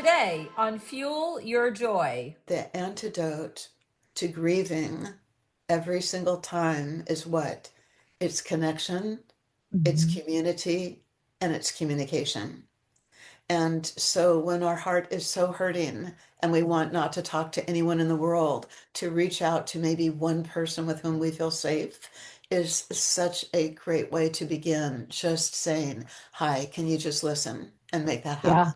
Today on Fuel Your Joy. The antidote to grieving every single time is what? It's connection, it's Mhm. community, and it's communication. And so when our heart is so hurting and we want not to talk to anyone in the world, to reach out to maybe one person with whom we feel safe is such a great way to begin. Just saying, hi, can you just listen and make that happen? Yeah.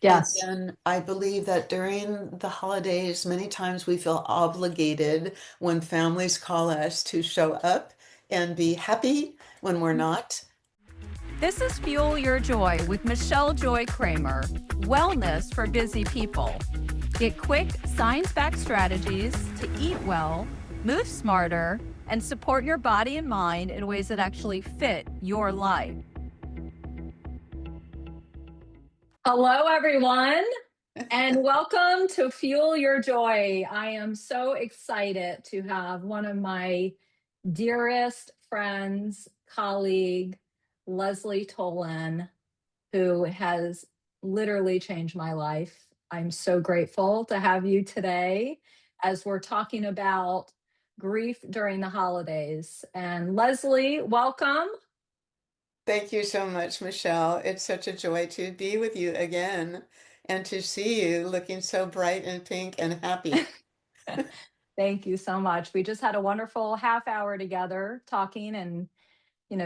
And Yes. then I believe that during the holidays, many times we feel obligated when families call us to show up and be happy when we're not. This is Fuel Your Joy with Michelle Joy Kramer. Wellness for busy people. Get quick, science backed strategies to eat well, move smarter, and support your body and mind in ways that actually fit your life. Hello, everyone, and welcome to Fuel Your Joy. I am so excited to have one of my dearest friends, colleague, Lesleigh Tolin, who has literally changed my life. I'm so grateful to have you today as we're talking about grief during the holidays. And Lesleigh, welcome. Thank you so much, Michelle. It's such a joy to be with you again and to see you looking so bright and pink and happy. Thank you so much. We just had a wonderful half hour together talking and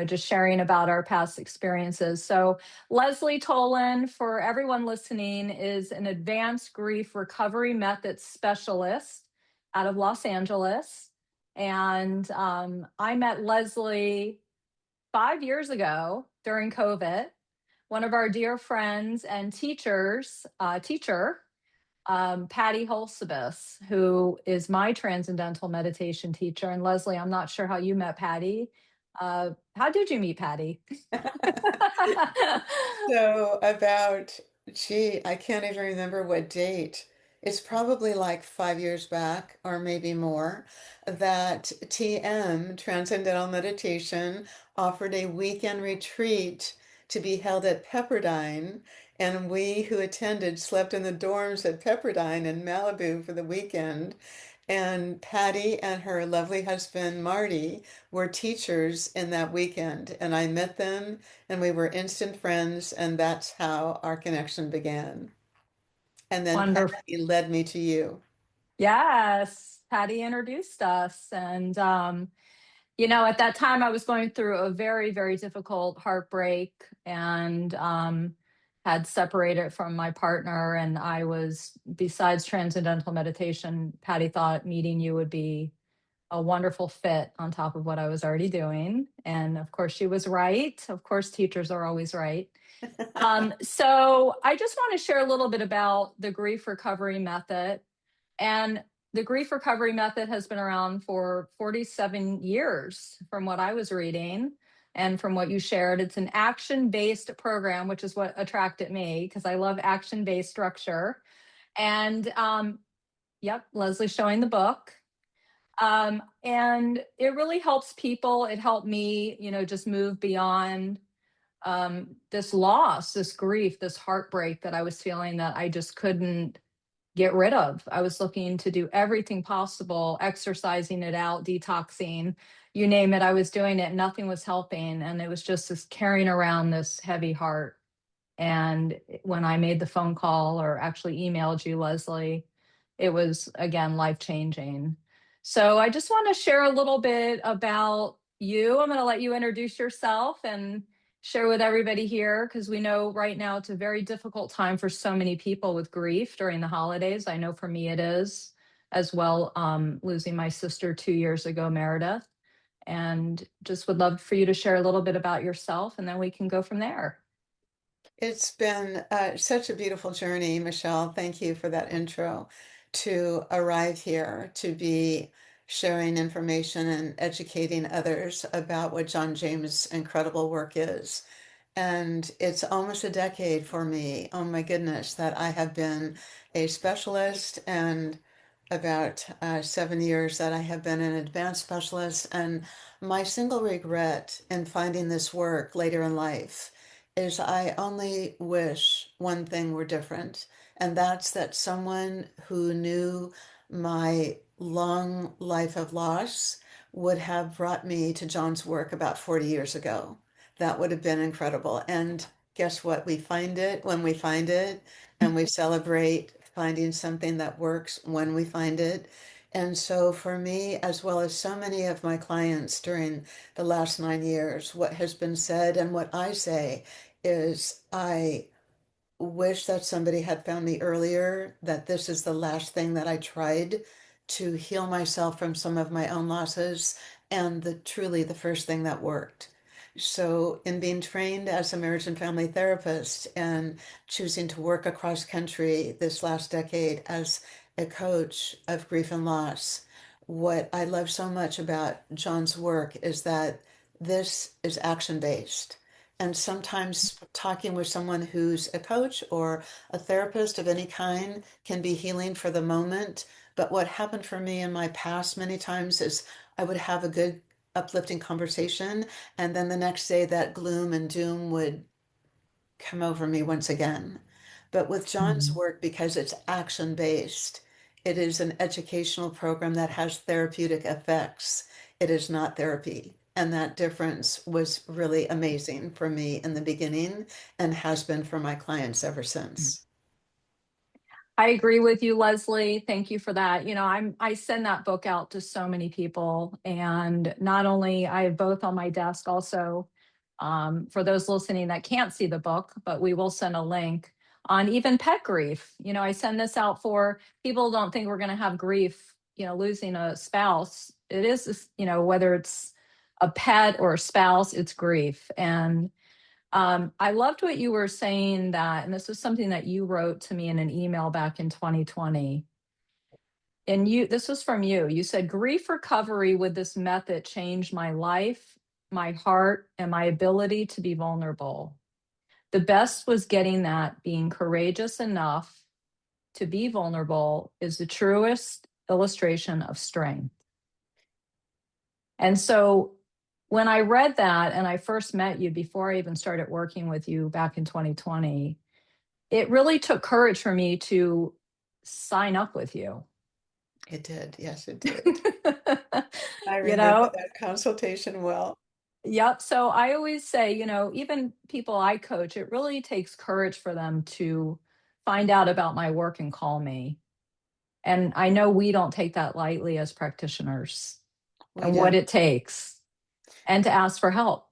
just sharing about our past experiences. So, Lesleigh Tolin, for everyone listening, is an advanced grief recovery methods specialist out of Los Angeles. And I met Lesleigh 5 years ago during COVID. One of our dear friends and teacher, Patty Holsabus, who is my transcendental meditation teacher. And Lesleigh, I'm not sure how you met Patty. How did you meet Patty? So about, I can't even remember what date. It's probably like 5 years back or maybe more, that TM, Transcendental Meditation, offered a weekend retreat to be held at Pepperdine. And we who attended slept in the dorms at Pepperdine in Malibu for the weekend. And Patty and her lovely husband, Marty, were teachers in that weekend. And I met them and we were instant friends, and that's how our connection began. And then Wonderful. Patty led me to you. Yes, Patty introduced us. And, at that time I was going through a very, very difficult heartbreak and had separated from my partner. And I was, besides transcendental meditation, Patty thought meeting you would be a wonderful fit on top of what I was already doing. And of course, she was right. Of course, teachers are always right. So I just want to share a little bit about the grief recovery method. And the grief recovery method has been around for 47 years, from what I was reading and from what you shared. It's an action based program, which is what attracted me because I love action based structure. And yep, Leslie showing the book. And it really helps people. It helped me, just move beyond this loss, this grief, this heartbreak that I was feeling that I just couldn't get rid of. I was looking to do everything possible, exercising it out, detoxing, you name it. I was doing it. Nothing was helping. And it was just this carrying around this heavy heart. And when I made the phone call or actually emailed you, Leslie, it was again life changing. So I just want to share a little bit about you. I'm going to let you introduce yourself and share with everybody here because we know right now it's a very difficult time for so many people with grief during the holidays. I know for me it is as well, losing my sister 2 years ago, Meredith. And just would love for you to share a little bit about yourself and then we can go from there. It's been such a beautiful journey, Michelle. Thank you for that intro to arrive here, to be sharing information and educating others about what John James' incredible work is. And it's almost a decade for me, oh my goodness, that I have been a specialist, and about 7 years that I have been an advanced specialist. And my single regret in finding this work later in life is I only wish one thing were different, and that's that someone who knew my long life of loss would have brought me to John's work about 40 years ago. That would have been incredible. And guess what? We find it when we find it, and we celebrate finding something that works when we find it. And so, for me, as well as so many of my clients during the last 9 years, what has been said and what I say is I wish that somebody had found me earlier, that this is the last thing that I tried to heal myself from some of my own losses, and truly the first thing that worked. So, in being trained as a marriage and family therapist and choosing to work across country this last decade as a coach of grief and loss, what I love so much about John's work is that this is action based. And sometimes talking with someone who's a coach or a therapist of any kind can be healing for the moment. But what happened for me in my past many times is I would have a good, uplifting conversation, and then the next day that gloom and doom would come over me once again. But with John's Mhm. work, because it's action based, it is an educational program that has therapeutic effects. It is not therapy. And that difference was really amazing for me in the beginning and has been for my clients ever since. I agree with you, Leslie. Thank you for that. I send that book out to so many people, and not only I have both on my desk, also for those listening that can't see the book, but we will send a link on even pet grief. I send this out for people who don't think we're going to have grief. Losing a spouse. It is, whether it's a pet or a spouse, it's grief, and I loved what you were saying that, and this is something that you wrote to me in an email back in 2020. And this was from you. You said, grief recovery with this method changed my life, my heart, and my ability to be vulnerable. The best was getting that being courageous enough to be vulnerable is the truest illustration of strength. And so when I read that and I first met you before I even started working with you back in 2020, it really took courage for me to sign up with you. It did. Yes, it did. I you remember know, that consultation well. yep. So I always say, even people I coach, it really takes courage for them to find out about my work and call me. And I know we don't take that lightly as practitioners We and what don't. it takes and to ask for help.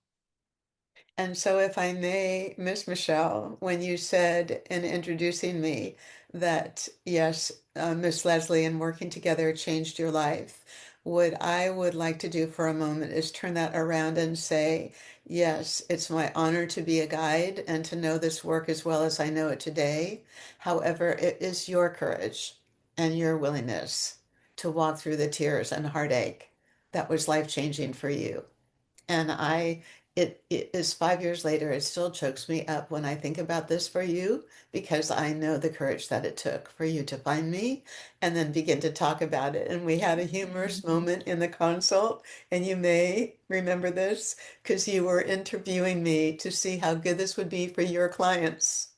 And so, if I may, Miss Michelle, when you said in introducing me that, yes, Miss Leslie and working together changed your life, what I would like to do for a moment is turn that around and say, yes, it's my honor to be a guide and to know this work as well as I know it today. However, it is your courage and your willingness to walk through the tears and heartache that was life changing for you. And it is 5 years later, it still chokes me up when I think about this for you because I know the courage that it took for you to find me and then begin to talk about it. And we had a humorous moment in the consult, and you may remember this because you were interviewing me to see how good this would be for your clients.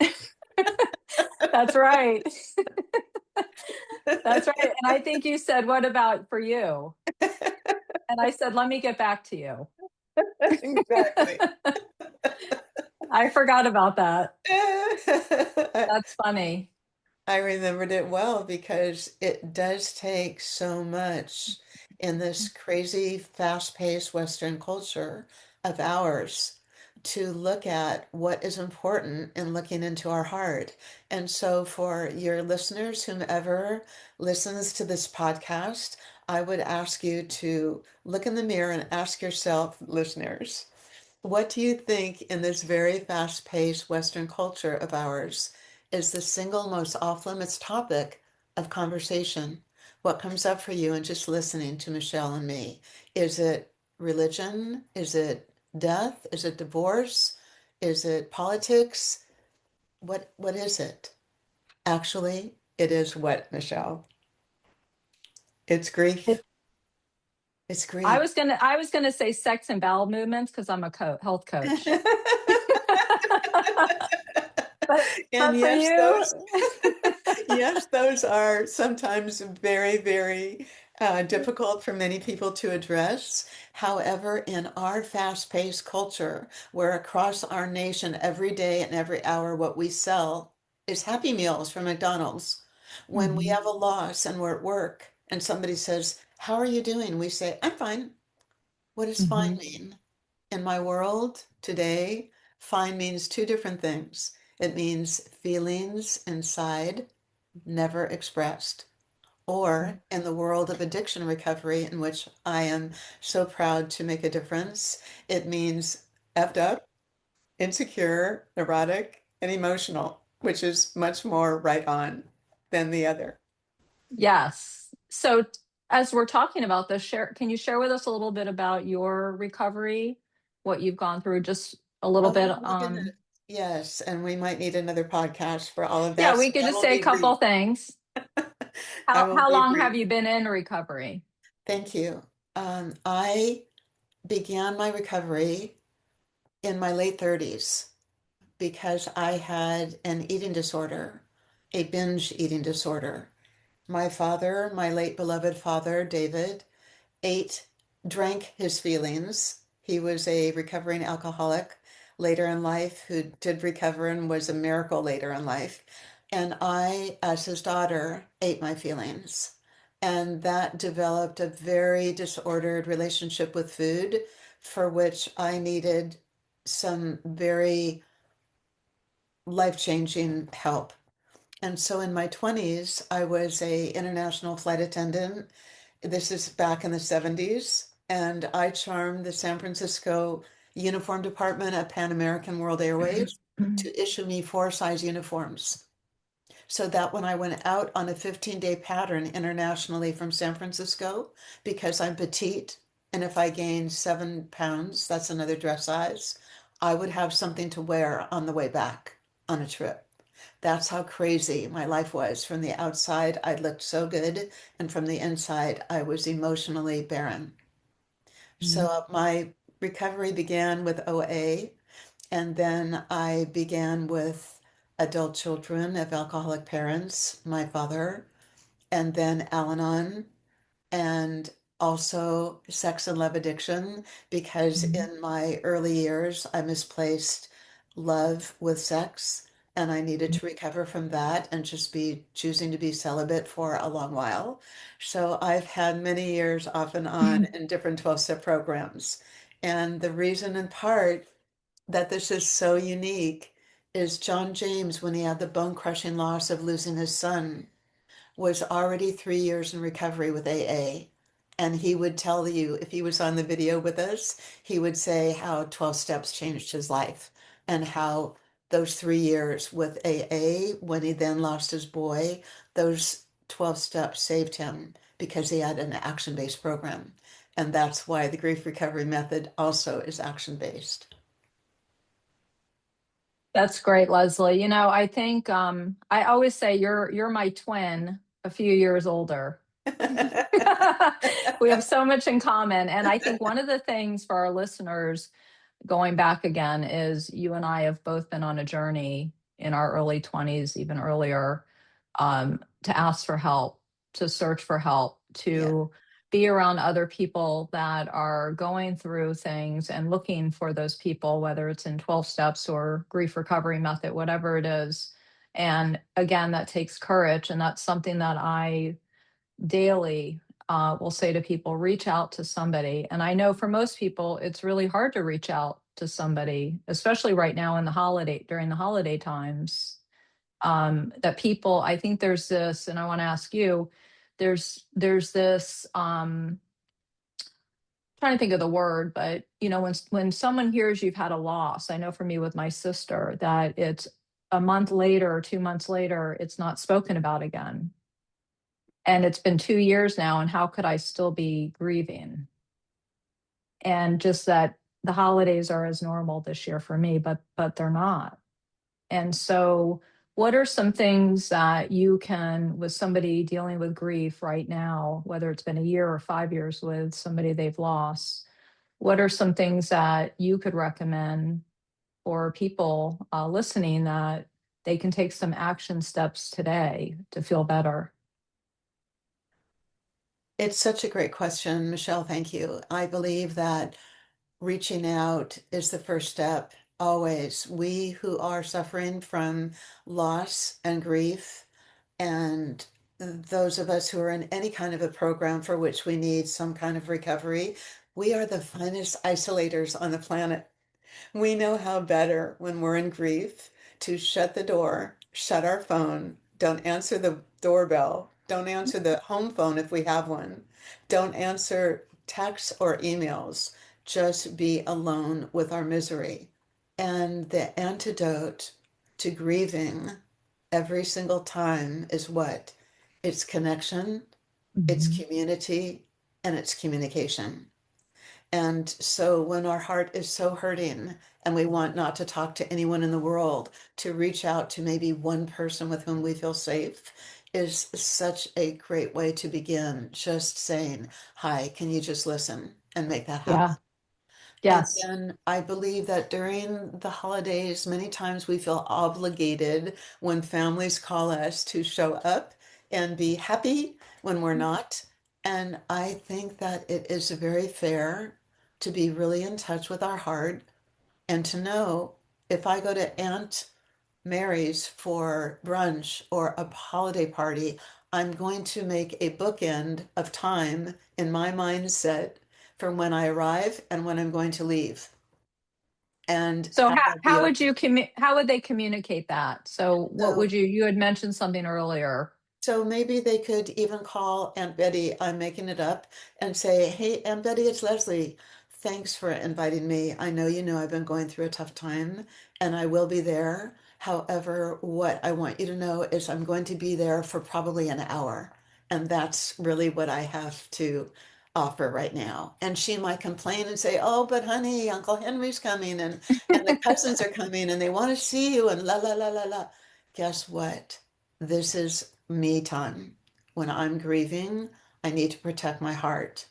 That's right. That's right. And I think you said, what about for you? And I said, let me get back to you. Exactly. I forgot about that. That's funny. I remembered it well because it does take so much in this crazy, fast-paced Western culture of ours to look at what is important in looking into our heart. And so, for your listeners, whomever listens to this podcast, I would ask you to look in the mirror and ask yourself, listeners, what do you think in this very fast-paced Western culture of ours is the single most off-limits topic of conversation? What comes up for you in just listening to Michelle and me? Is it religion? Is it death? Is it divorce? Is it politics? What is it? Actually, it is what, Michelle? It's grief. It, It's I grief. was gonna I was gonna say sex and bowel movements because I'm a health coach. but And but for yes, you, those yes, those are sometimes very, very difficult for many people to address. However, in our fast-paced culture, where across our nation every day and every hour what we sell is Happy Meals from McDonald's. When we Mhm, have a loss and we're at work and somebody says, "How are you doing?" We say, "I'm fine." What does fine mhm. mean? In my world today, fine means two different things. It means feelings inside, never expressed. Or in the world of addiction recovery, in which I am so proud to make a difference, it means effed up, insecure, neurotic, and emotional, which is much more right on than the other. Yes. So as we're talking about this, can you share with us a little bit about your recovery, what you've gone through, just a little bit? Oh my goodness. Yes, and we might need another podcast for all of Yeah, that, we so could I just will say a be couple brief. things. I How will how be long have brief. you been in recovery? Thank you. I began my recovery in my late 30s because I had an eating disorder, a binge eating disorder. My father, my late beloved father, David, ate, drank his feelings. He was a recovering alcoholic later in life who did recover and was a miracle later in life. And I, as his daughter, ate my feelings. And that developed a very disordered relationship with food for which I needed some very life-changing help. And so in my 20s, I was a international flight attendant. This is back in the 70s, and I charmed the San Francisco Uniform Department at Pan American World Airways to issue me four size uniforms. So that when I went out on a 15-day pattern internationally from San Francisco, because I'm petite, and if I gained 7 pounds, that's another dress size, I would have something to wear on the way back on a trip. That's how crazy my life was. From the outside, I looked so good, and from the inside, I was emotionally barren. So my recovery began with OA, and then I began with adult children of alcoholic parents, my father, and then Al-Anon, and also sex and love addiction, because in my early years, I misplaced love with sex, and I needed to recover from that and just be choosing to be celibate for a long while. So I've had many years off and on in different 12-step programs. And the reason in part that this is so unique is John James, when he had the bone-crushing loss of losing his son, was already 3 years in recovery with AA. And he would tell you, if he was on the video with us, he would say how 12 steps changed his life and how those 3 years with AA, when he then lost his boy, those 12 steps saved him because he had an action based program. And that's why the grief recovery method also is action based. That's great, Leslie. I think I always say you're my twin, a few years older. We have so much in common. And I think one of the things for our listeners going back again is you and I have both been on a journey in our early 20s, even earlier, to ask for help, to search for help, Yeah, to be around other people that are going through things and looking for those people, whether it's in 12 steps or grief recovery method, whatever it is. And again, that takes courage. And that's something that I daily will say to people, reach out to somebody. And I know for most people, it's really hard to reach out to somebody, especially right now during the holiday times. That people, I think there's this, and I want to ask you, there's this, trying to think of the word, but when someone hears you've had a loss, I know for me with my sister that it's a month later or 2 months later, it's not spoken about again. And it's been 2 years now, and how could I still be grieving? And just that the holidays are as normal this year for me, but they're not. And so what are some things that you can, with somebody dealing with grief right now, whether it's been a year or 5 years with somebody they've lost, what are some things that you could recommend for people listening that they can take some action steps today to feel better? It's such a great question, Michelle. Thank you. I believe that reaching out is the first step, always. We who are suffering from loss and grief, and those of us who are in any kind of a program for which we need some kind of recovery, we are the finest isolators on the planet. We know how better when we're in grief to shut the door, shut our phone, don't answer the doorbell, don't answer the home phone if we have one, don't answer texts or emails, just be alone with our misery. And the antidote to grieving every single time is what? It's connection, it's Mhm. community, and it's communication. And so when our heart is so hurting and we want not to talk to anyone in the world, to reach out to maybe one person with whom we feel safe is such a great way to begin. Just saying, hi, can you just listen and make that happen? Yeah. And Yes. then I believe that during the holidays, many times we feel obligated when families call us to show up and be happy when we're not. And I think that it is very fair to be really in touch with our heart and to know if I go to Aunt Mary's for brunch or a holiday party, I'm going to make a bookend of time in my mindset from when I arrive and when I'm going to leave and So have that be okay. how would they communicate that? So what So would you had mentioned something earlier. So maybe they could even call Aunt Betty, I'm making it up, and say, hey, Aunt Betty, it's Leslie. Thanks for inviting me. I know I've been going through a tough time and I will be there. However, what I want you to know is I'm going to be there for probably an hour. And that's really what I have to offer right now. And she might complain and say, oh, but honey, Uncle Henry's coming and the cousins are coming and they want to see you and la, la, la, la, la. Guess what? This is me time. When I'm grieving, I need to protect my heart.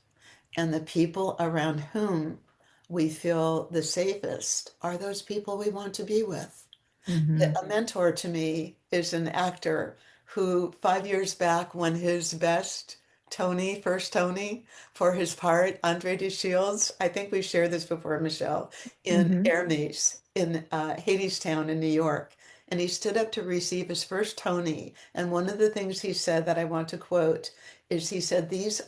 And the people around whom we feel the safest are those people we want to be with. Hmm. A mentor to me is an actor who 5 years back won his best Tony, first Tony, for his part, Andre de Shields. I think we shared this before, Michelle, in Hmm. AGRMS in Hadestown in New York. And he stood up to receive his first Tony. And one of the things he said that I want to quote is he said, this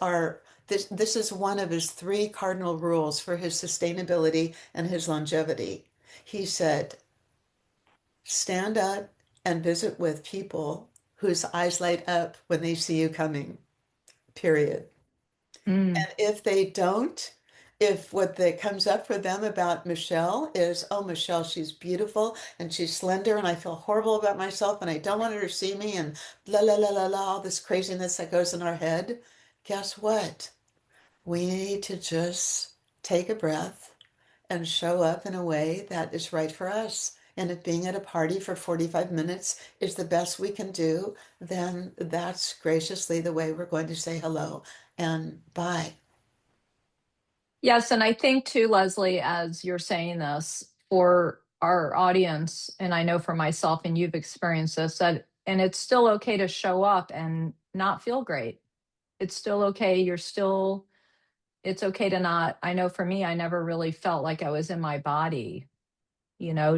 is one of his three cardinal rules for his sustainability and his longevity. He said, stand up and visit with people whose eyes light up when they see you coming, period. Mm. And if they don't, if what that comes up for them about Michelle is, oh, Michelle, she's beautiful and she's slender and I feel horrible about myself and I don't want her to see me and la la la la la, all this craziness that goes in our head, guess what? We need to just take a breath and show up in a way that is right for us. And if being at a party for 45 minutes is the best we can do, then that's graciously the way we're going to say hello and bye. Yes, and I think too, Leslie, as you're saying this for our audience, and I know for myself, and you've experienced this, that and it's still okay to show up and not feel great. It's still okay. It's okay to not. I know for me, I never really felt like I was in my body.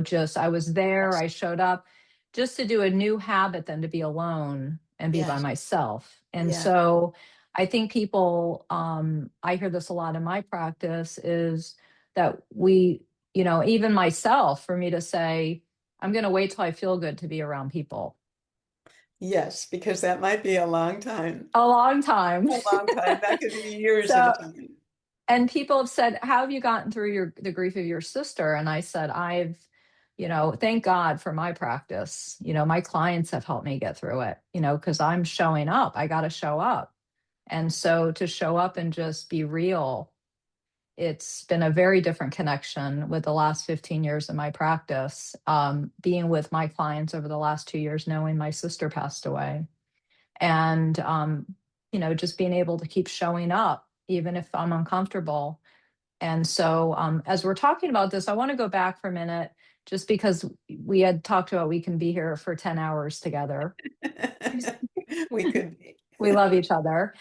Just I was there, I showed up just to do a new habit than to be alone and be by Yes, myself. And yes, so I think people, I hear this a lot in my practice is that even myself, for me to say, I'm going to wait till I feel good to be around people. yes, because that might be a long time. A long time. A long time. That could be years at a So, time. and people have said, how have you gotten through the grief of your sister? And I said, thank God for my practice. My clients have helped me get through it, because I'm showing up. I got to show up. And so to show up and just be real, it's been a very different connection with the last 15 years of my practice. Being with my clients over the last 2 years, knowing my sister passed away, and just being able to keep showing up, even if I'm uncomfortable. And so, as we're talking about this, I want to go back for a minute just because we had talked about we can be here for 10 hours together. We could be. We love each other.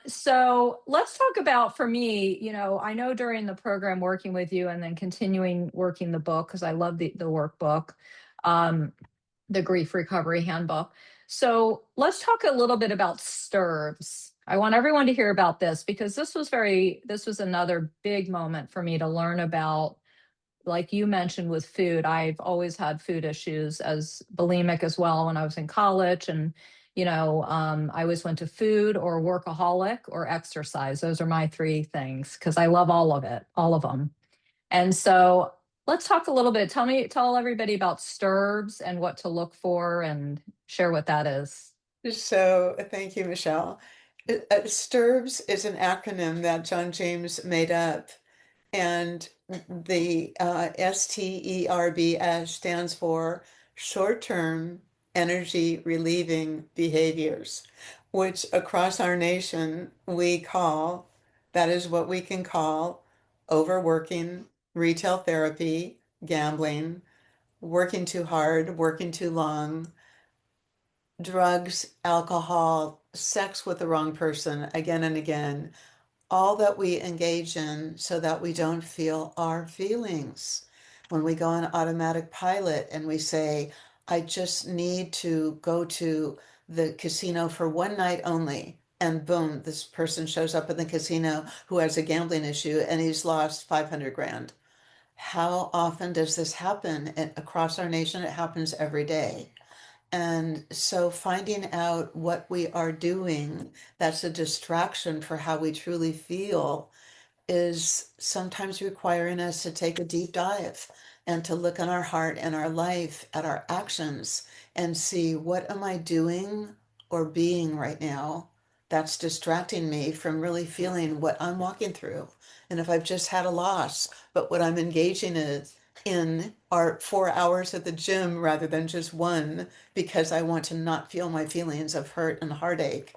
So let's talk about, for me, I know during the program working with you and then continuing working the book, because I love the workbook, um, the Grief Recovery Handbook. So let's talk a little bit about STIRBs. I want everyone to hear about this because this was another big moment for me to learn about. Like you mentioned with food, I've always had food issues as bulimic as well when I was in college. And, I always went to food or workaholic or exercise. Those are my three things because I love all of it, all of them. And so let's talk a little bit. Tell everybody about STIRBs and what to look for and share what that is. So thank you, Michelle. STIRBS is an acronym that John James made up. And the STERBS stands for short-term energy relieving behaviors, which across our nation that is what we can call overworking, retail therapy, gambling, working too hard, working too long, drugs, alcohol, sex with the wrong person again and again, all that we engage in so that we don't feel our feelings. When we go on automatic pilot and we say, I just need to go to the casino for one night only, and boom, this person shows up in the casino who has a gambling issue and he's lost 500 grand. How often does this happen? Across our nation, it happens every day. And so finding out what we are doing that's a distraction for how we truly feel is sometimes requiring us to take a deep dive and to look in our heart and our life at our actions and see what am I doing or being right now that's distracting me from really feeling what I'm walking through. And if I've just had a loss, but what I'm engaging in are 4 hours at the gym rather than just one because I want to not feel my feelings of hurt and heartache,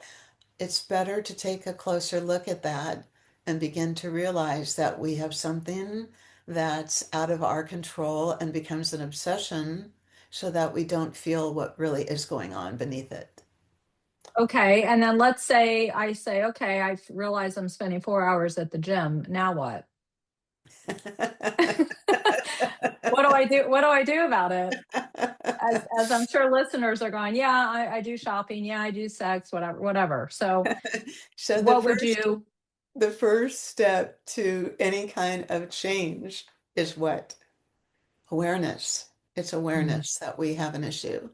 it's better to take a closer look at that and begin to realize that we have something that's out of our control and becomes an obsession so that we don't feel what really is going on beneath it. Okay. And then let's say I say, okay, I realize I'm spending 4 hours at the gym. Now what? What do I do? What do I do about it? As I'm sure listeners are going, yeah, I do shopping, yeah, I do sex, whatever, whatever. So So the what would first you the first step to any kind of change is what? Awareness. It's Mhm. awareness that we have an issue.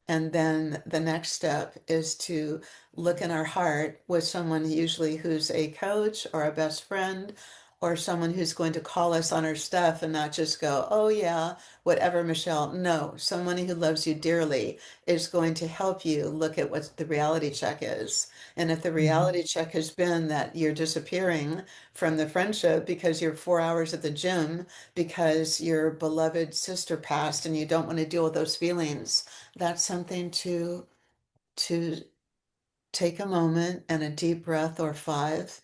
And then the next step is to look in our heart with someone usually who's a coach or a best friend or someone who's going to call us on our stuff and not just go, oh yeah, whatever, Michelle. No, someone who loves you dearly is going to help you look at what the reality check is. And if the Mhm. reality check has been that you're disappearing from the friendship because you're 4 hours at the gym because your beloved sister passed and you don't want to deal with those feelings, that's something to take a moment and a deep breath or five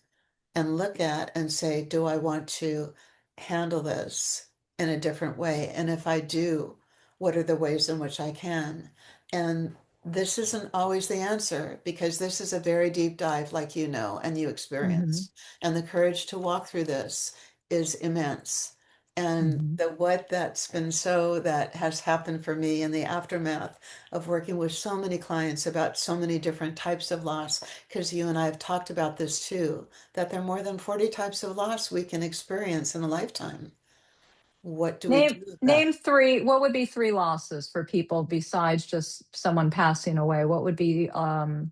and look at and say, do I want to handle this in a different way? And if I do, what are the ways in which I can? And this isn't always the answer because this is a very deep dive, like you know, and you Mhm. experience. And the courage to walk through this is immense. And Mhm. the what that's been so that has happened for me in the aftermath of working with so many clients about so many different types of loss, because you and I have talked about this too, that there are more than 40 types of loss we can experience in a lifetime. What do we Name do with that? name three. What would be three losses for people besides just someone passing away? What would be one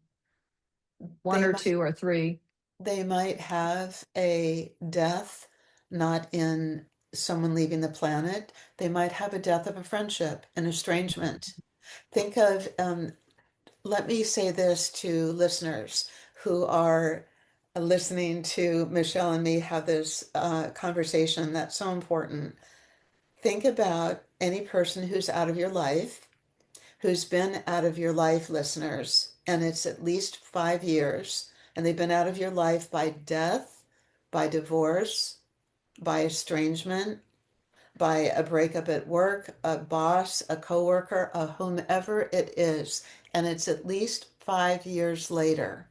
They or might two or three? they might have a death, not in someone leaving the planet. They might have a death of a friendship, an estrangement. Think of, let me say this to listeners who are listening to Michelle and me have this conversation that's so important. Think about any person who's out of your life, who's been out of your life, listeners, and it's at least 5 years, and they've been out of your life by death, by divorce, by estrangement, by a breakup at work, a boss, a coworker, a whomever it is, and it's at least 5 years later,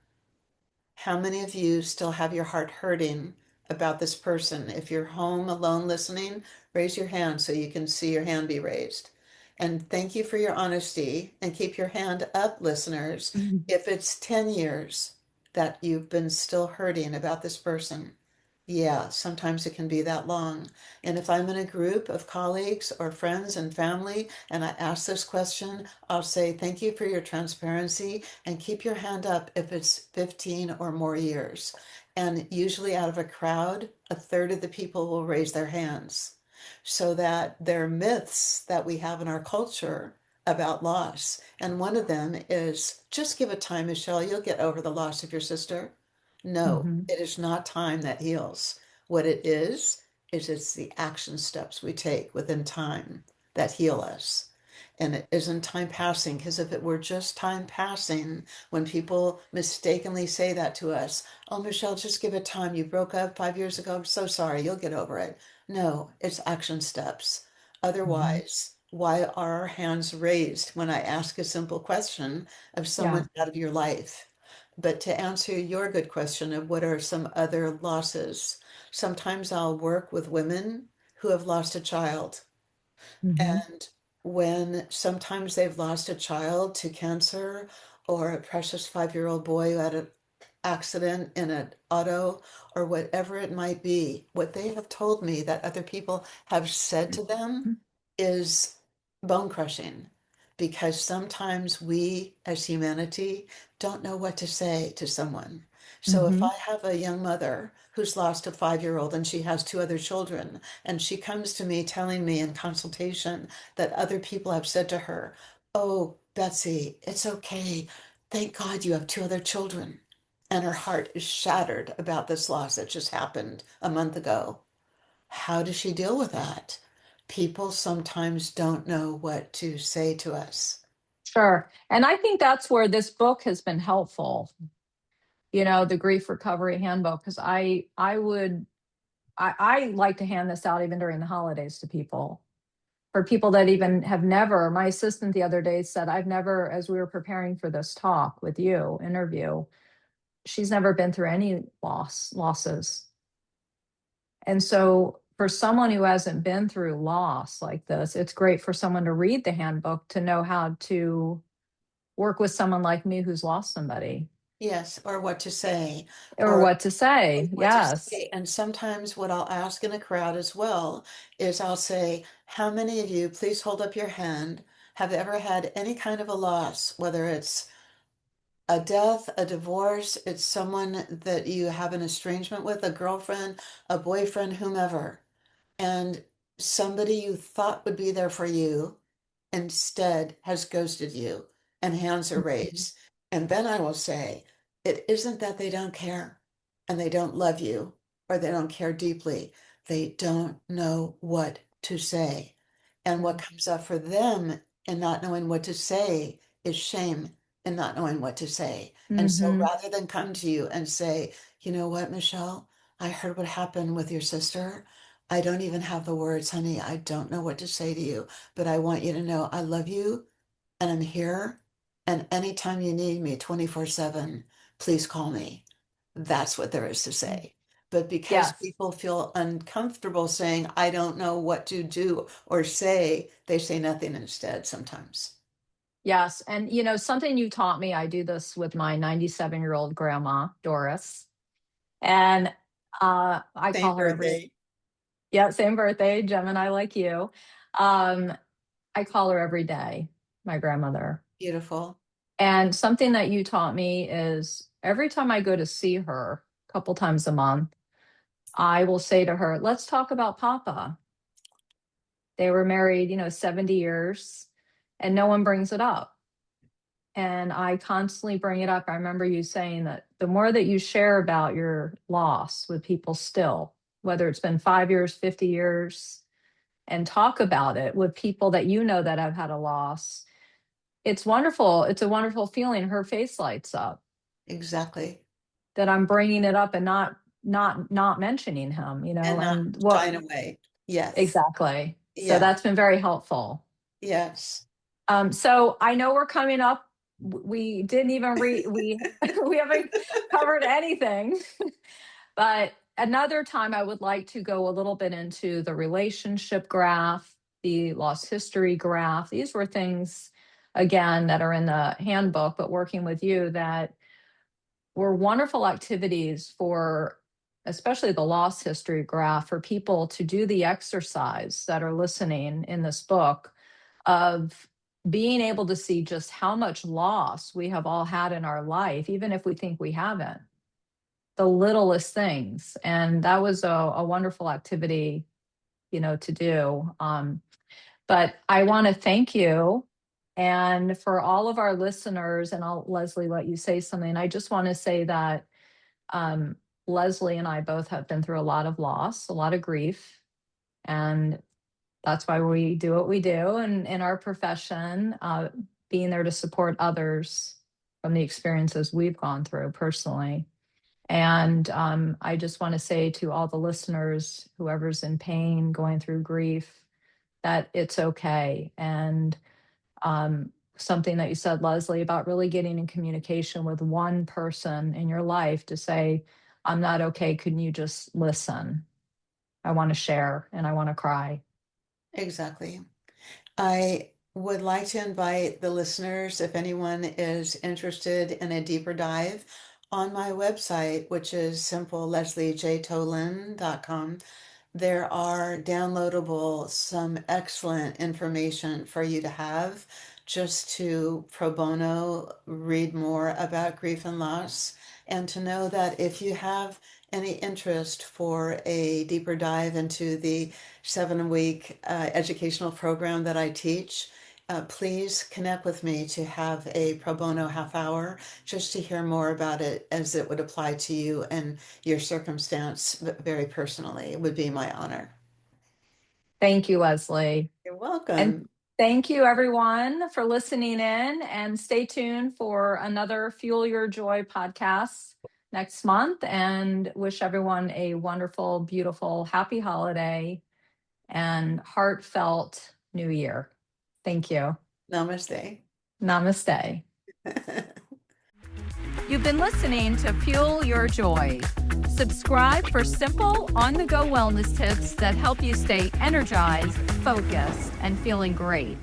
how many of you still have your heart hurting about this person? If you're home alone listening, raise your hand so you can see your hand be raised. And thank you for your honesty and keep your hand up, listeners. Mhm. If it's 10 years that you've been still hurting about this person, yeah, sometimes it can be that long. And if I'm in a group of colleagues or friends and family and I ask this question, I'll say, thank you for your transparency and keep your hand up if it's 15 or more years. And usually out of a crowd, a third of the people will raise their hands. So that there are myths that we have in our culture about loss. And one of them is just give it time, Michelle, you'll get over the loss of your sister. No, Mhm. it is not time that heals. What it is it's the action steps we take within time that heal us. And it isn't time passing, because if it were just time passing, when people mistakenly say that to us, oh, Michelle, just give it time. You broke up 5 years ago. I'm so sorry. You'll get over it. No, it's action steps. Mhm. Otherwise, why are our hands raised when I ask a simple question of Yeah. someone out of your life? But to answer your good question of what are some other losses, sometimes I'll work with women who have lost a child. Mhm. And when sometimes they've lost a child to cancer or a precious 5-year-old boy who had an accident in an auto or whatever it might be, what they have told me that other people have said to them is bone crushing, because sometimes we as humanity don't know what to say to someone. So if Mhm. I have a young mother who's lost a 5-year-old and she has two other children, and she comes to me telling me in consultation that other people have said to her, oh, Betsy, it's okay. Thank God you have two other children. And her heart is shattered about this loss that just happened a month ago. How does she deal with that? People sometimes don't know what to say to us. Sure. And I think that's where this book has been helpful, the grief recovery handbook, because I like to hand this out even during the holidays to people. For people that even have never, my assistant the other day said, I've never, as we were preparing for this talk with you, interview, she's never been through any losses. And so for someone who hasn't been through loss like this, it's great for someone to read the handbook to know how to work with someone like me who's lost somebody Yes, or what to say, or or what to say. what to Yes. say. And sometimes what I'll ask in a crowd as well is I'll say, how many of you, please hold up your hand, have ever had any kind of a loss, whether it's a death, a divorce, it's someone that you have an estrangement with, a girlfriend, a boyfriend, whomever, and somebody you thought would be there for you instead has ghosted you, and hands are Mhm. raised. And then I will say, it isn't that they don't care and they don't love you or they don't care deeply. They don't know what to say. And what Yeah. comes up for them in not knowing what to say is shame and not knowing what to say. And so Mm-hmm. rather than come to you and say, you know what, Michelle, I heard what happened with your sister. I don't even have the words, honey. I don't know what to say to you, but I want you to know I love you and I'm here. And anytime you need me 24/7, please call me. That's what there is to say. But because Yes. people feel uncomfortable saying, I don't know what to do or say, they say nothing instead sometimes. Yes. And something you taught me, I do this with my 97-year-old grandma, Doris. And I Same call her birthday. yeah, same birthday, Gemini like you. Um, I call her every day, my grandmother. Beautiful. And something that you taught me is every time I go to see her, a couple times a month, I will say to her, let's talk about Papa. They were married, 70 years, and no one brings it up. And I constantly bring it up. I remember you saying that the more that you share about your loss with people still, whether it's been 5 years, 50 years, and talk about it with people that that have had a loss, it's wonderful. It's a wonderful feeling. Her face lights up Exactly. that I'm bringing it up and not mentioning him, And not and what shying away. Yes. exactly. So Yeah. that's been very helpful. Yes. So I know we're coming up. We didn't even we we haven't covered anything. But another time I would like to go a little bit into the relationship graph, the lost history graph. These were things, again, that are in the handbook, but working with you, that were wonderful activities for, especially the lost history graph, for people to do the exercise that are listening in this book of being able to see just how much loss we have all had in our life, even if we think we haven't, the littlest things. And that was a wonderful activity, to do. But I want to thank you. And for all of our listeners, and I'll, Leslie, let you say something. I just want to say that um, Leslie and I both have been through a lot of loss, a lot of grief. And that's why we do what we do. And in our profession, being there to support others from the experiences we've gone through personally. And I just want to say to all the listeners, whoever's in pain, going through grief, that it's okay. And something that you said, Leslie, about really getting in communication with one person in your life to say, I'm not okay. Can you just listen? I want to share and I want to cry. Exactly. I would like to invite the listeners, if anyone is interested in a deeper dive, on my website, which is simple lesleighjtolin.com. There are downloadable, some excellent information for you to have just to pro bono read more about grief and loss, and to know that if you have any interest for a deeper dive into the 7-week educational program that I teach, please connect with me to have a pro bono half hour just to hear more about it as it would apply to you and your circumstance very personally. It would be my honor. Thank you, Leslie. You're And welcome. thank you, everyone, for listening in. And stay tuned for another Fuel Your Joy podcast next month. And wish everyone a wonderful, beautiful, happy holiday and heartfelt new year. Thank you. Namaste. Namaste. You've been listening to Fuel Your Joy. Subscribe for simple, on the go wellness tips that help you stay energized, focused, and feeling great.